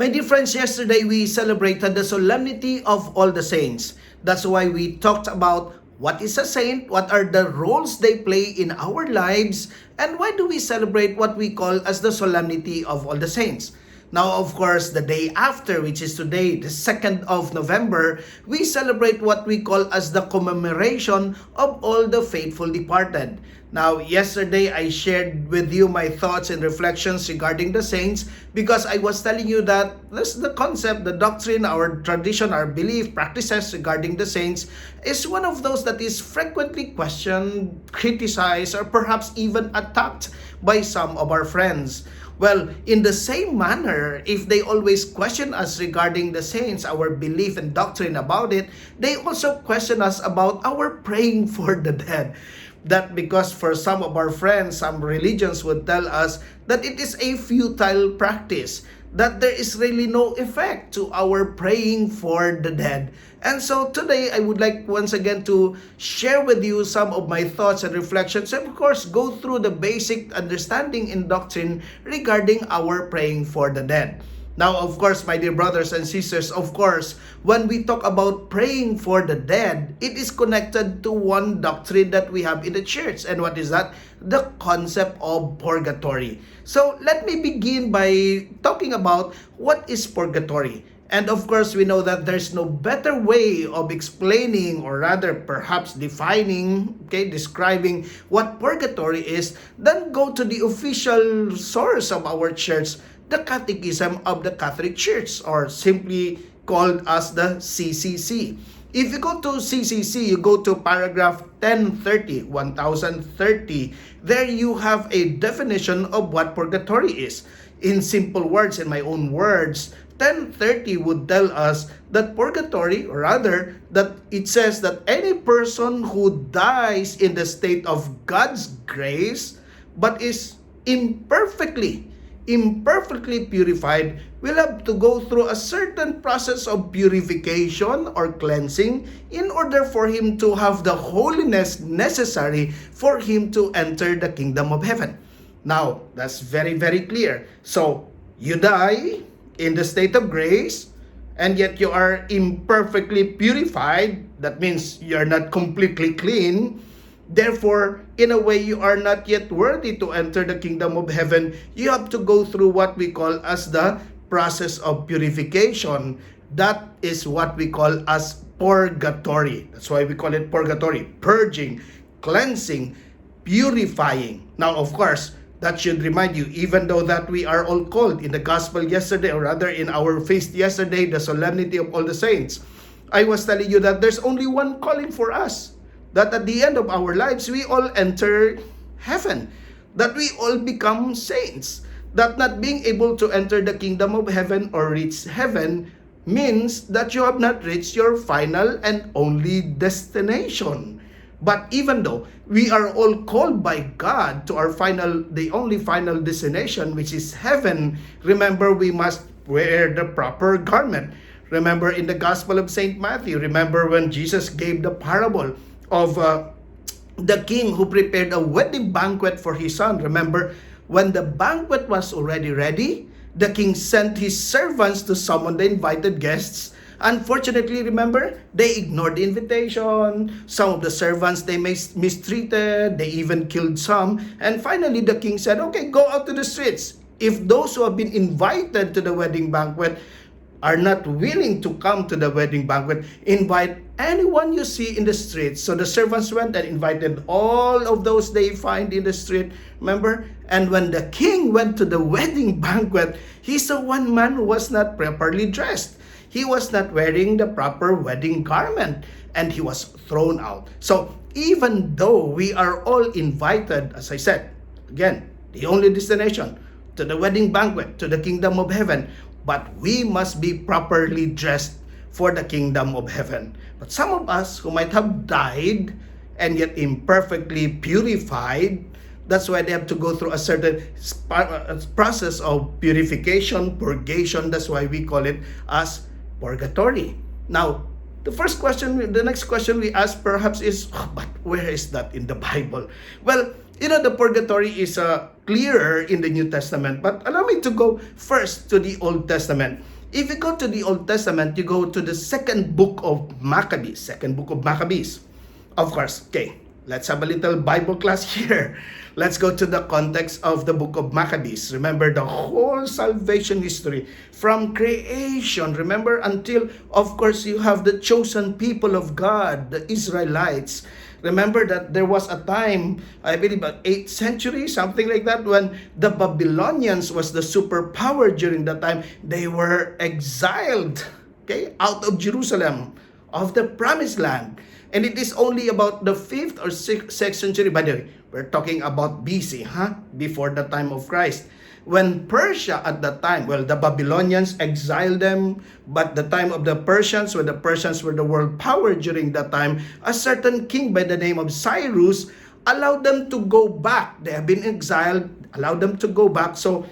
My dear friends, yesterday we celebrated the solemnity of all the saints. That's why we talked about what is a saint, what are the roles they play in our lives, and why do we celebrate what we call as the solemnity of all the saints. Now, of course, the day after, which is today, the 2nd of November, we celebrate what we call as the commemoration of all the faithful departed. Now, yesterday I shared with you my thoughts and reflections regarding the saints because I was telling you that this the concept, the doctrine, our tradition, our belief, practices regarding the saints is one of those that is frequently questioned, criticized, or perhaps even attacked by some of our friends. Well, in the same manner, if they always question us regarding the saints, our belief and doctrine about it, they also question us about our praying for the dead. That because for some of our friends, some religions would tell us that it is a futile practice, that there is really no effect to our praying for the dead. And so today, I would like once again to share with you some of my thoughts and reflections, and of course, go through the basic understanding in doctrine regarding our praying for the dead. Now, of course, my dear brothers and sisters, of course, when we talk about praying for the dead, it is connected to one doctrine that we have in the church. And what is that? The concept of purgatory. So, let me begin by talking about what is purgatory. And of course, we know that there's no better way of explaining, or rather perhaps defining, describing what purgatory is than go to the official source of our church, the Catechism of the Catholic Church, or simply called as the CCC. If you go to CCC, you go to paragraph 1030, there you have a definition of what purgatory is. In simple words, in my own words, 1030 would tell us that purgatory, or rather, that it says that any person who dies in the state of God's grace, but is imperfectly purified, will have to go through a certain process of purification or cleansing in order for him to have the holiness necessary for him to enter the kingdom of heaven. Now, that's very, very clear. So, you die in the state of grace, and yet you are imperfectly purified. That means you're not completely clean. Therefore, in a way, you are not yet worthy to enter the kingdom of heaven. You have to go through what we call as the process of purification. That is what we call as purgatory. That's why we call it purgatory. Purging, cleansing, purifying. Now, of course, that should remind you, even though that we are all called in the gospel yesterday, or rather in our feast yesterday, the solemnity of all the saints, I was telling you that there's only one calling for us. That at the end of our lives, we all enter heaven. That we all become saints. That not being able to enter the kingdom of heaven or reach heaven means that you have not reached your final and only destination. But even though we are all called by God to our the only final destination, which is heaven, remember we must wear the proper garment. Remember in the Gospel of St. Matthew, remember when Jesus gave the parable of the king who prepared a wedding banquet for his son. Remember, when the banquet was already ready, the king sent his servants to summon the invited guests. Unfortunately, remember, they ignored the invitation. Some of the servants, they mistreated. They even killed some. And finally, the king said, okay, go out to the streets. If those who have been invited to the wedding banquet are not willing to come to the wedding banquet, invite anyone you see in the street. So the servants went and invited all of those they find in the street, remember? And when the king went to the wedding banquet, he saw one man who was not properly dressed. He was not wearing the proper wedding garment, and he was thrown out. So even though we are all invited, as I said, again, the only destination, to the wedding banquet, to the kingdom of heaven, but we must be properly dressed for the kingdom of heaven. But some of us who might have died and yet imperfectly purified, that's why they have to go through a certain process of purification, purgation. That's why we call it as purgatory. Now, the next question we ask perhaps is, but where is that in the Bible? Well, The purgatory is clearer in the New Testament, but allow me to go first to the Old Testament. If you go to the Old Testament, you go to the second book of Maccabees. Second book of Maccabees. Of course, okay, let's have a little Bible class here. Let's go to the context of the book of Maccabees. Remember the whole salvation history from creation. Remember until, of course, you have the chosen people of God, the Israelites. Remember that there was a time, I believe about 8th century, something like that, when the Babylonians was the superpower during that time. They were exiled, okay, out of Jerusalem, of the promised land. And it is only about the 5th or 6th century, by the way, we're talking about BC, before the time of Christ. When Persia at that time, well, the Babylonians exiled them, but the time of the Persians, when the Persians were the world power during that time, a certain king by the name of Cyrus allowed them to go back. They have been exiled, allowed them to go back. So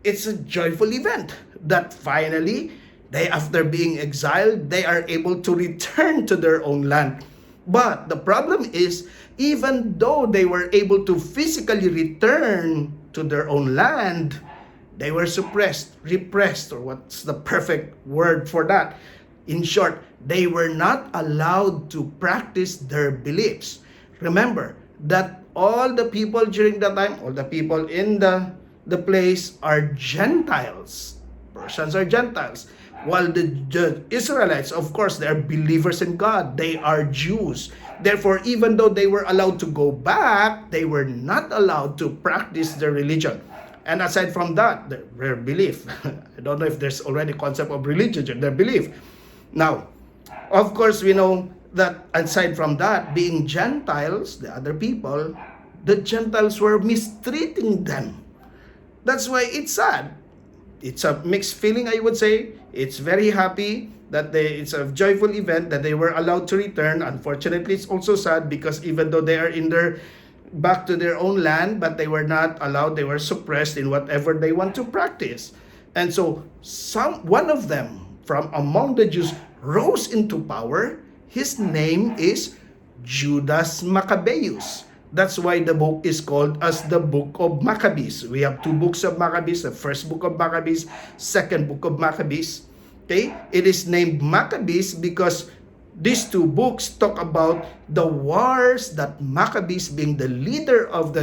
it's a joyful event that finally, after being exiled, they are able to return to their own land. But the problem is, even though they were able to physically return to their own land, they were suppressed, repressed, or what's the perfect word for that? In short, they were not allowed to practice their beliefs. Remember that all the people during that time, all the people in the place are Gentiles. Persians are Gentiles. While the Israelites, of course, they are believers in God. They are Jews. Therefore, even though they were allowed to go back, they were not allowed to practice their religion. And aside from that, their belief. I don't know if there's already concept of religion, their belief. Now, of course, we know that aside from that, being Gentiles, the other people, the Gentiles were mistreating them. That's why it's sad. It's a mixed feeling, I would say. It's very happy that it's a joyful event that they were allowed to return. Unfortunately, it's also sad because even though they are back to their own land, but they were not allowed, they were suppressed in whatever they want to practice. And so one of them from among the Jews rose into power. His name is Judas Maccabeus. That's why the book is called as the Book of Maccabees. We have two books of Maccabees, the first book of Maccabees, second book of Maccabees. Okay? It is named Maccabees because these two books talk about the wars that Maccabees, being the leader of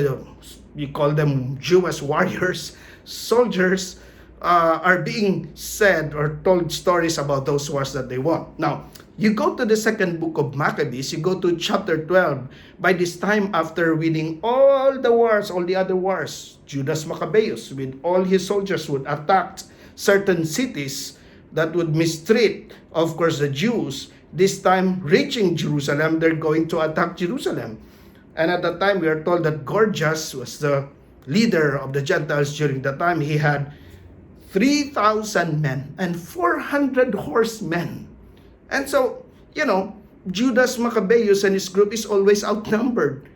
you call them Jewish warriors, soldiers, are being said or told stories about those wars that they won. Now, you go to the second book of Maccabees, you go to chapter 12. By this time, after winning all the wars, all the other wars, Judas Maccabeus with all his soldiers would attack certain cities that would mistreat, of course, the Jews. This time, reaching Jerusalem, they're going to attack Jerusalem. And at that time, we are told that Gorgias was the leader of the Gentiles during that time. He had 3,000 men and 400 horsemen. And so, Judas Maccabeus and his group is always outnumbered.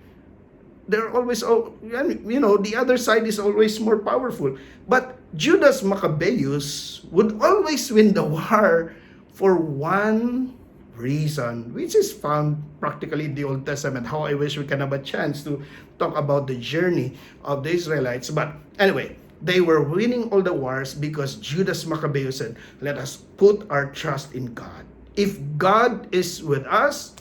They're always, the other side is always more powerful. But Judas Maccabeus would always win the war for one reason, which is found practically in the Old Testament. How I wish we can have a chance to talk about the journey of the Israelites. But anyway, they were winning all the wars because Judas Maccabeus said, let us put our trust in God. If God is with us,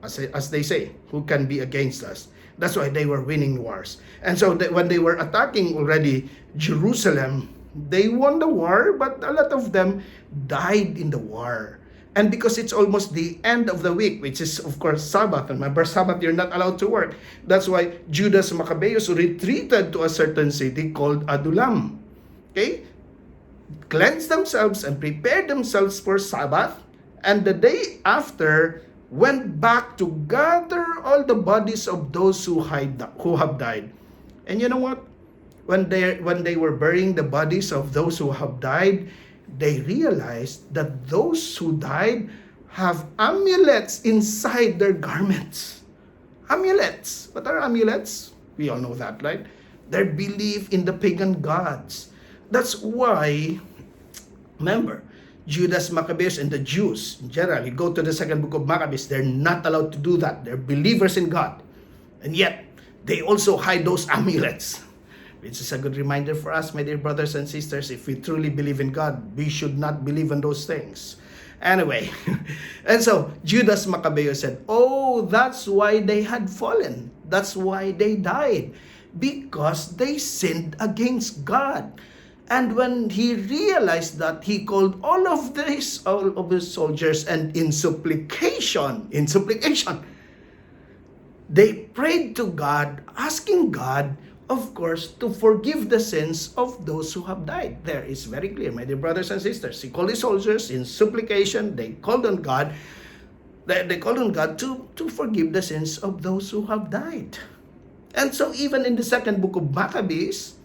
as they say, who can be against us? That's why they were winning wars. And so when they were attacking already Jerusalem, they won the war, but a lot of them died in the war. And because it's almost the end of the week, which is, of course, Sabbath. Remember, Sabbath, you're not allowed to work. That's why Judas Maccabeus retreated to a certain city called Adullam. Okay? Cleansed themselves and prepared themselves for Sabbath. And the day after, went back to gather all the bodies of those who have died. And you know what? When they were burying the bodies of those who have died, they realized that those who died have amulets inside their garments. Amulets. What are amulets? We all know that, right? Their belief in the pagan gods. That's why, remember, Judas Maccabeus and the Jews, in general, you go to the second book of Maccabees, they're not allowed to do that. They're believers in God. And yet, They also hide those amulets, which is a good reminder for us, my dear brothers and sisters. If we truly believe in God, we should not believe in those things. Anyway, and so Judas Maccabeus said, oh, that's why they had fallen. That's why they died. Because they sinned against God. And when he realized that, he called all of his soldiers, and in supplication, they prayed to God, asking God, of course, to forgive the sins of those who have died. There is very clear, my dear brothers and sisters. He called his soldiers in supplication. They called on God. They called on God to forgive the sins of those who have died. And so even in the second book of Maccabees,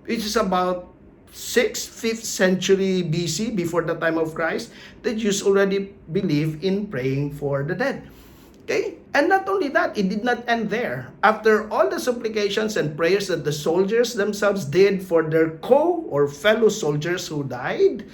which is about 5th century BC, before the time of Christ, the Jews already believe in praying for the dead. Okay? And not only that, it did not end there. After all the supplications and prayers that the soldiers themselves did for their fellow soldiers who died,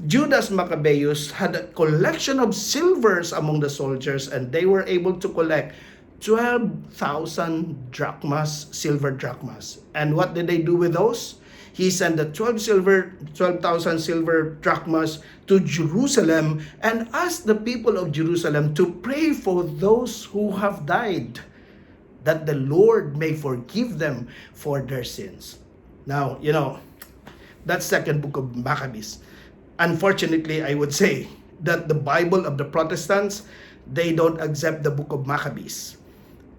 Judas Maccabeus had a collection of silvers among the soldiers, and they were able to collect 12,000 drachmas, silver drachmas. And what did they do with those? He sent the 12,000 silver drachmas to Jerusalem and asked the people of Jerusalem to pray for those who have died, that the Lord may forgive them for their sins. Now, that second book of Maccabees. Unfortunately, I would say that the Bible of the Protestants, they don't accept the book of Maccabees.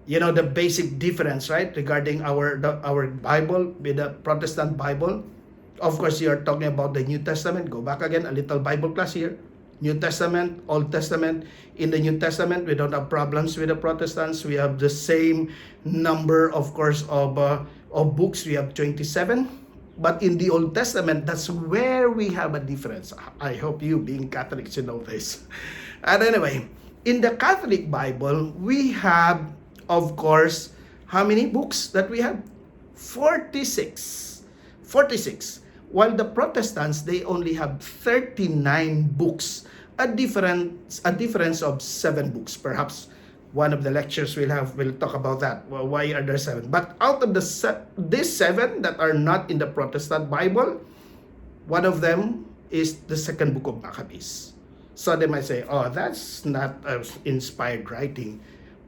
The basic difference, right, regarding our Bible with the Protestant Bible. Of course, you are talking about the New Testament. Go back again, a little Bible class here. New Testament, Old Testament. In the New Testament, we don't have problems with the Protestants. We have the same number, of course, of books. We have 27. But in the Old Testament, that's where we have a difference. I hope you, being Catholics, you know this. And anyway, in the Catholic Bible, we have, of course, how many books that we have? 46. While the Protestants, they only have 39 books. A difference of 7 books. Perhaps one of the lectures will talk about that. Well, why are there 7? But out of these 7 that are not in the Protestant Bible, one of them is the second book of Maccabees. So they might say, oh, that's not inspired writing.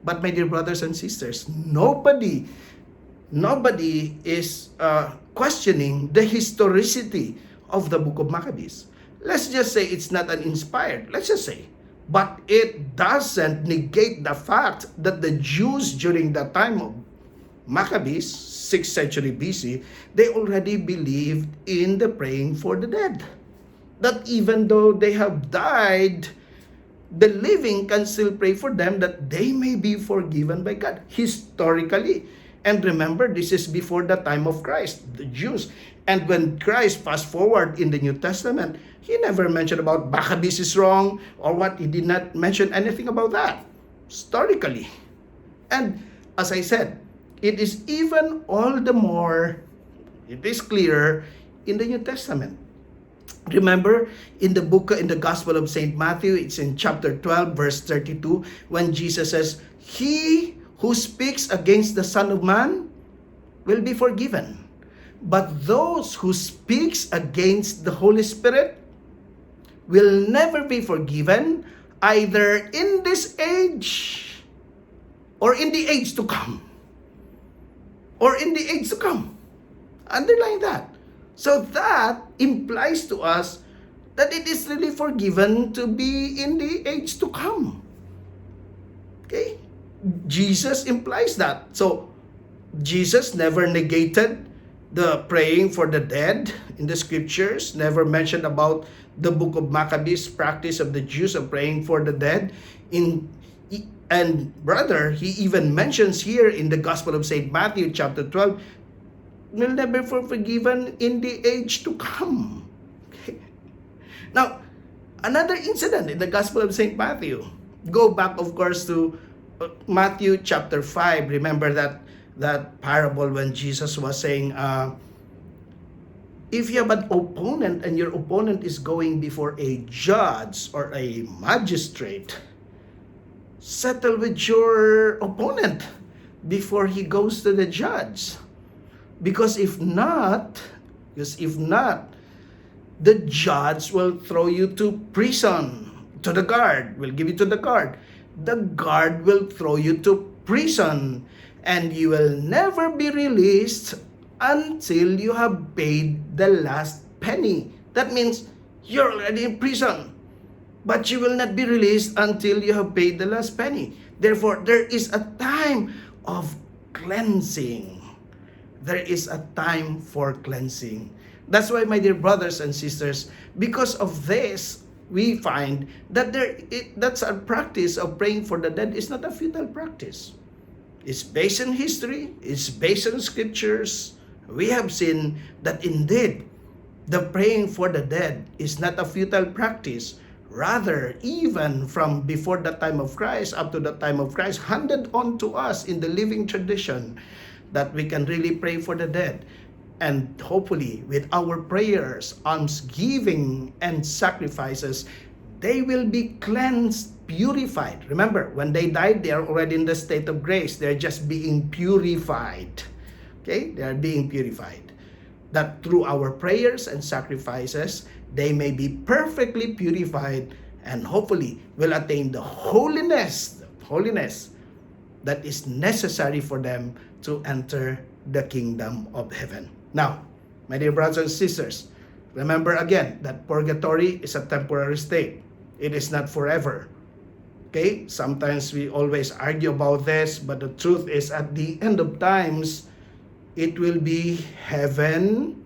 But my dear brothers and sisters, nobody is questioning the historicity of the book of Maccabees. Let's just say it's not an inspired, let's just say. But it doesn't negate the fact that the Jews during the time of Maccabees, 6th century BC, they already believed in the praying for the dead. That even though they have died, the living can still pray for them that they may be forgiven by God, historically. And remember, this is before the time of Christ, the Jews. And when Christ fast forward in the New Testament, he never mentioned about Maccabees is wrong or what. He did not mention anything about that, historically. And as I said, it is even all the more, it is clearer in the New Testament. Remember, in the Gospel of St. Matthew, it's in chapter 12, verse 32, when Jesus says, he who speaks against the Son of Man will be forgiven. But those who speaks against the Holy Spirit will never be forgiven, either in this age or in the age to come. Or in the age to come. Underline that. So that implies to us that it is really forgiven to be in the age to come. Okay? Jesus implies that. So, Jesus never negated the praying for the dead in the scriptures, never mentioned about the book of Maccabees, practice of the Jews of praying for the dead. And brother, he even mentions here in the Gospel of St. Matthew, chapter 12, will never be forgiven in the age to come. Okay. Now, another incident in the Gospel of St. Matthew. Go back, of course, to Matthew chapter 5. Remember that parable when Jesus was saying, if you have an opponent and your opponent is going before a judge or a magistrate, settle with your opponent. before he goes to the judge. Because if not, the judge will throw you to prison, to the guard, will give you to the guard. The guard will throw you to prison, and you will never be released until you have paid the last penny. That means you're already in prison, but you will not be released until you have paid the last penny. Therefore, there is a time of cleansing. There is a time for cleansing. That's why, my dear brothers and sisters, because of this, we find that that's a practice of praying for the dead is not a futile practice. It's based in history, it's based on scriptures. We have seen that indeed, the praying for the dead is not a futile practice. Rather, even from before the time of Christ up to the time of Christ, handed on to us in the living tradition, that we can really pray for the dead. And hopefully, with our prayers, almsgiving, and sacrifices, they will be cleansed, purified. Remember, when they died, they are already in the state of grace. They're just being purified. Okay? They are being purified. That through our prayers and sacrifices, they may be perfectly purified and hopefully will attain the holiness that is necessary for them to enter the kingdom of heaven. Now, my dear brothers and sisters, remember again that purgatory is a temporary state. It is not forever. Okay? Sometimes we always argue about this, but the truth is at the end of times, it will be heaven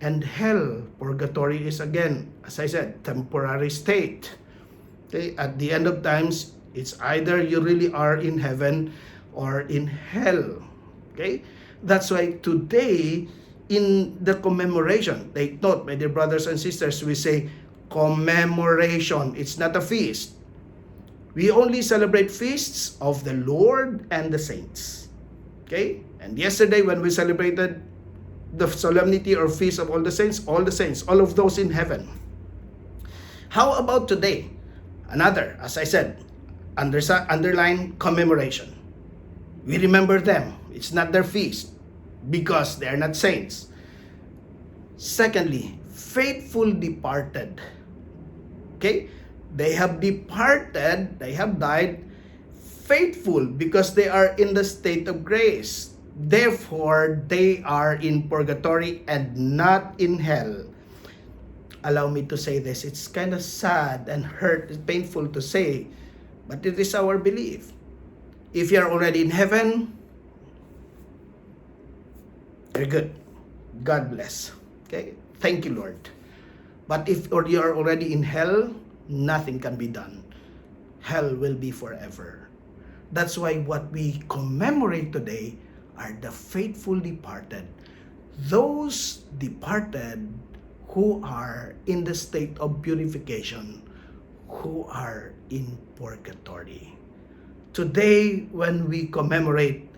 and hell. Purgatory is again, as I said, temporary state. Okay? At the end of times, it's either you really are in heaven or in hell. Okay? That's why today, in the commemoration, take note, my dear brothers and sisters, we say commemoration. It's not a feast. We only celebrate feasts of the Lord and the saints. Okay? And yesterday, when we celebrated the solemnity or feast of all the saints, all of those in heaven. How about today? Another, as I said, underline commemoration. We remember them. It's not their feast because they are not saints. Secondly, faithful departed. Okay? They have departed, they have died faithful because they are in the state of grace. Therefore, they are in purgatory and not in hell. Allow me to say this. It's kind of sad and painful to say, but it is our belief. If you are already in heaven, you're good. God bless. Okay? Thank you, Lord. But if you are already in hell, nothing can be done. Hell will be forever. That's why what we commemorate today are the faithful departed. Those departed who are in the state of purification, who are in purgatory. Today, when we commemorate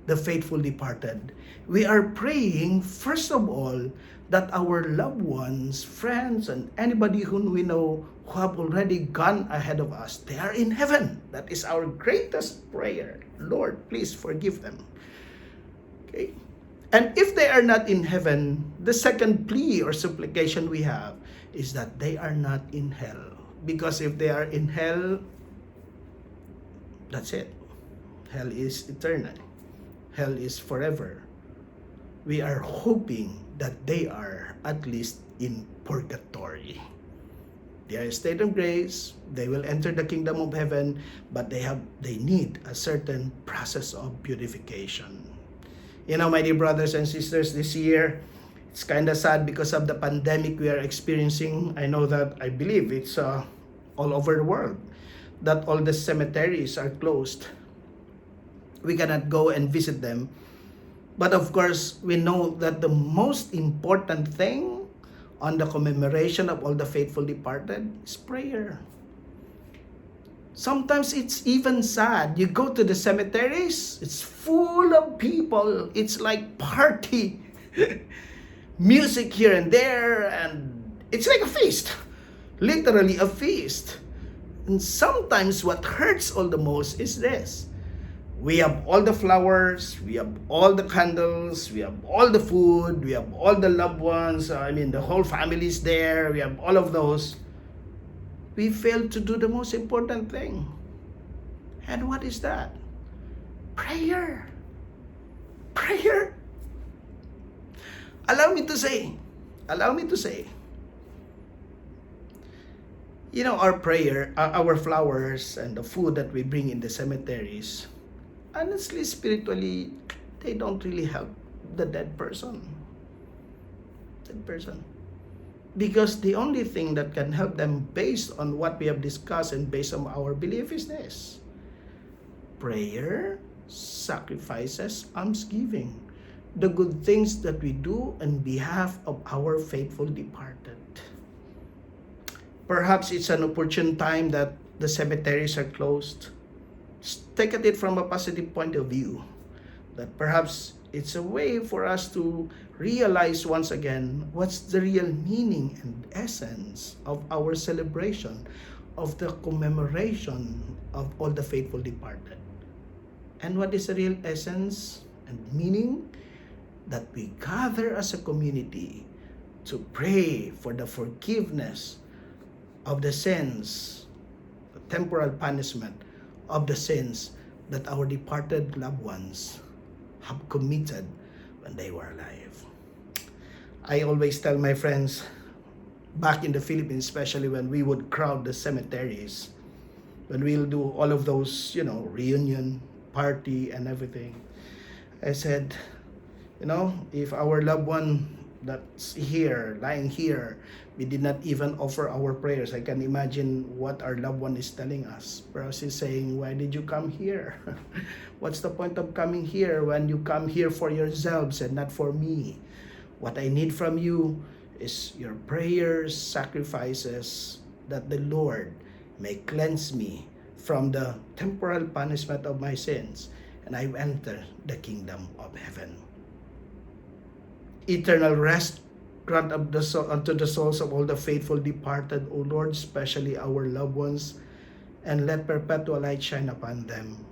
the faithful departed, we are praying, first of all, that our loved ones, friends, and anybody whom we know who have already gone ahead of us, they are in heaven. That is our greatest prayer. Lord, please forgive them. Okay? And if they are not in heaven, the second plea or supplication we have is that they are not in hell. Because if they are in hell, that's it. Hell is eternal. Hell is forever. We are hoping that they are at least in purgatory. They are in a state of grace. They will enter the kingdom of heaven, but they need a certain process of purification. You know, my dear brothers and sisters, this year, it's kind of sad because of the pandemic we are experiencing. I know that, I believe it's all over the world, that all the cemeteries are closed. We cannot go and visit them. But of course, we know that the most important thing on the commemoration of all the faithful departed is prayer. Sometimes it's even sad. You go to the cemeteries, it's full of people. It's like party. Music here and there, and it's like a feast. Literally a feast. And sometimes what hurts all the most is this. We have all the flowers, we have all the candles, we have all the food, we have all the loved ones, the whole family is there, we have all of those. We fail to do the most important thing. And what is that? Prayer. Prayer. Allow me to say, our prayer, our flowers and the food that we bring in the cemeteries, honestly, spiritually, they don't really help the dead person. Because the only thing that can help them based on what we have discussed and based on our belief is this: prayer, sacrifices, almsgiving. The good things that we do on behalf of our faithful departed. Perhaps it's an opportune time that the cemeteries are closed. Take at it from a positive point of view. That perhaps it's a way for us to realize once again what's the real meaning and essence of our celebration, of the commemoration of all the faithful departed. And what is the real essence and meaning? That we gather as a community to pray for the forgiveness of the sins, the temporal punishment of the sins that our departed loved ones have committed when they were alive. I always tell my friends, back in the Philippines, especially when we would crowd the cemeteries, when we'll do all of those, reunion, party and everything, I said, if our loved one that's here, lying here, we did not even offer our prayers, I can imagine what our loved one is telling us. Perhaps he's saying, why did you come here? What's the point of coming here when you come here for yourselves and not for me? What I need from you is your prayers, sacrifices, that the Lord may cleanse me from the temporal punishment of my sins, and I enter the kingdom of heaven. Eternal rest grant unto the souls of all the faithful departed, O Lord, especially our loved ones, and let perpetual light shine upon them.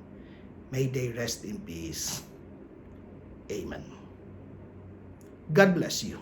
May they rest in peace. Amen. God bless you.